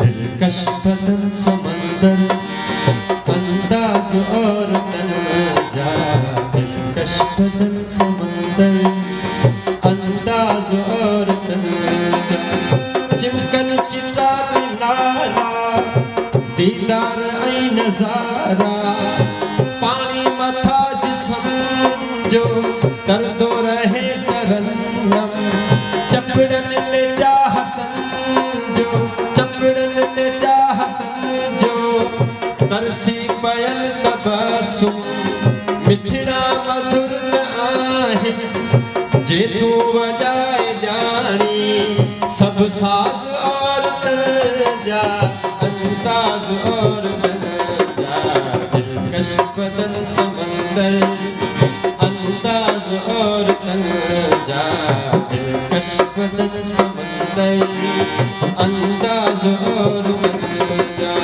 दिलकश बदन समंदर अंदाज और तलजा, दिलकश बदन समंदर अंदाज और तलजा, चिमकन चिटा किनारा दीदार ऐ नजारा, पानी मथा जिस्म जो दर्दो रहे तरन्नम, चपड़न ले चाहतन जो, चपड़न ले चाहतन जो, तरसी पयल तबस्सुम मिठड़ा मधुर आहे, जे तू वजाए जानी सब साज और तलजा, अंदाज और तलजा, दिलकश बदन समंदर अंदाज और तलजा, दिलकश बदन समंदर अंदाज और तलजा।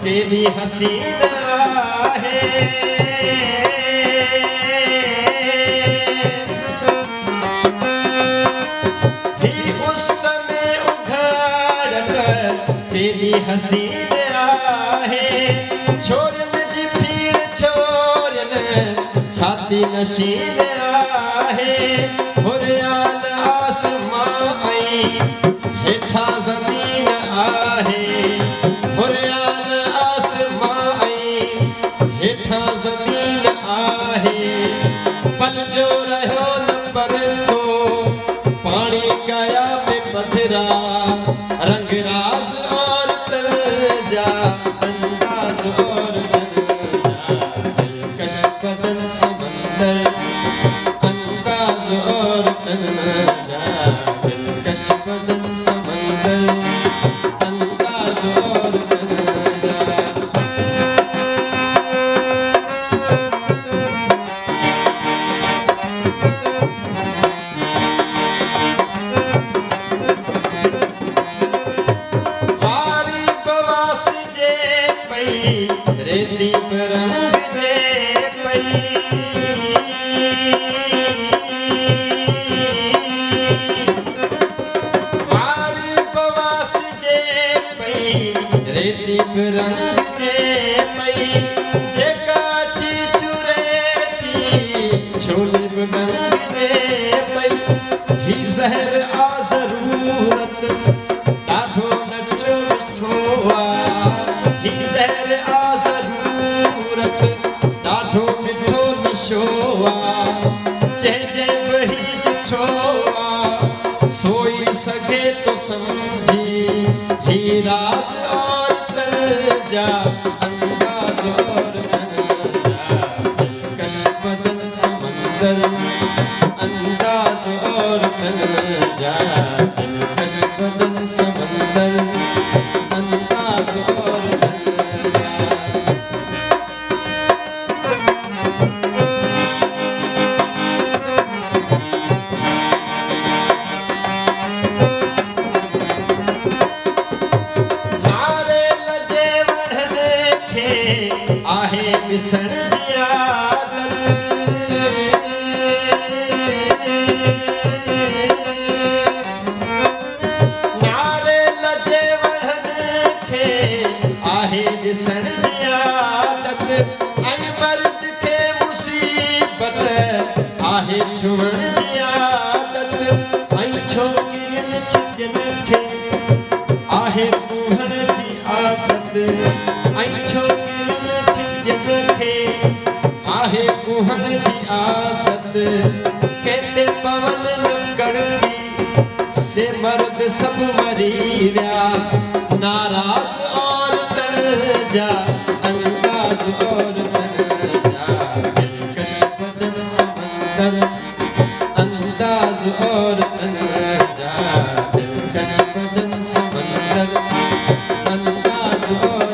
तेरी हसीना है ही उस समय उघाड़ कर तेरी हसीना है, छोरन जी भीड़ छोरन छाती नशीन आहे, हुरियान आसमां आई हेठा ज़मीन आहे, हुरियान आसमां आई हेठा ज़मीन आहे, पल जो रहो न पर तो पानी गया बेपधरा, रंग राज और तलजा, अंदाज और तलजा, दिलकश बदन समंदर अंदाज और तलजा, दिलकश बदन समंदर अंदाज और तलजा। वारी बवास जे पई रेती रंग जे पई, वारी बवास जे पई रेती रंग जे पई, जेका चुरे थी छोली गंग जे पई, ही ज़हर आ ज़रूरत ॾाढो नचो मिठो आ, ही ज़हर आ ज़रूरत ॾाढो मिठो नशो आ, जंहिं बि ही ॾिठो आ सोई सघे तो समझी, ही राज और तलजा, अंदाज और तलजा, दिलकश बदन समंदर अंदाज और तलजा, दिलकश बदन समंदर अंदाज और तलजा। नारे लजे वढ़ने खे आहे विसर जी आदत, नारे लजे वढ़ने खे आहे विसर जी आदत, ऐं मर्द खे मुसीबत आहे छुअण जी आदत, ऐं छोकिरियुनि छिॼनि खे आहे कुहण जी आदत, ऐं छोकिरियुनि छिॼनि खे आहे कुहण जी आदत, कहते पवन न कड़की से मर्द सब मरी विया, नाराज और तलजा, अंदाज और तलजा, दिलकश बदन समंदर अंदाज और तलजा, दिलकश बदन समंदर अंदाज और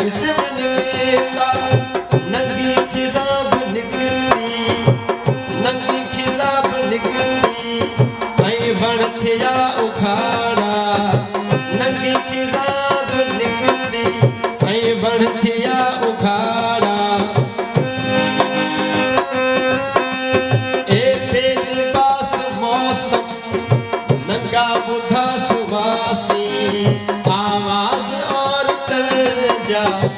किस्म निकता नंगी खिजाब निकती नंगी खिजाब निकती ऐं वण थिया उखाड़ा नंगी खिजाब निकती ऐं वण थिया उखाड़ा ए बेलिबास मौसम नंगा बुधा सुवासी आवाज और जा